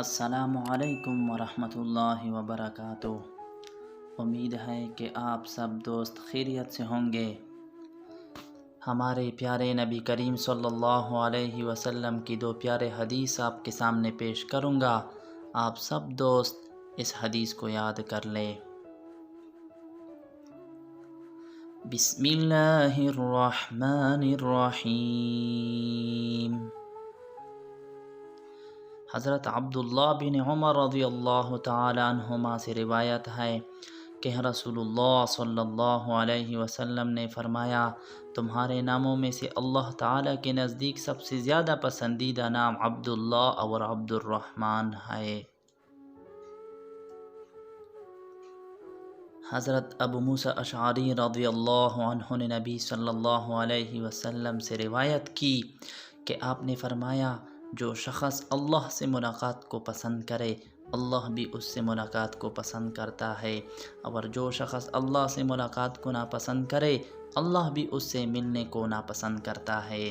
السلام علیکم ورحمۃ اللہ وبرکاتہ۔ امید ہے کہ آپ سب دوست خیریت سے ہوں گے۔ ہمارے پیارے نبی کریم صلی اللہ علیہ وسلم کی دو پیارے حدیث آپ کے سامنے پیش کروں گا۔ آپ سب دوست اس حدیث کو یاد کر لیں۔ بسم اللہ الرحمن الرحیم۔ حضرت عبداللہ بن عمر رضی اللہ تعالی عنہما سے روایت ہے کہ رسول اللہ صلی اللہ علیہ وسلم نے فرمایا، تمہارے ناموں میں سے اللہ تعالی کے نزدیک سب سے زیادہ پسندیدہ نام عبداللہ اور عبد الرحمن ہے۔ حضرت ابو موسیٰ اشعری رضی اللہ عنہ نے نبی صلی اللہ علیہ وسلم سے روایت کی کہ آپ نے فرمایا، جو شخص اللہ سے ملاقات کو پسند کرے اللہ بھی اس سے ملاقات کو پسند کرتا ہے، اور جو شخص اللہ سے ملاقات کو ناپسند کرے اللہ بھی اس سے ملنے کو ناپسند کرتا ہے۔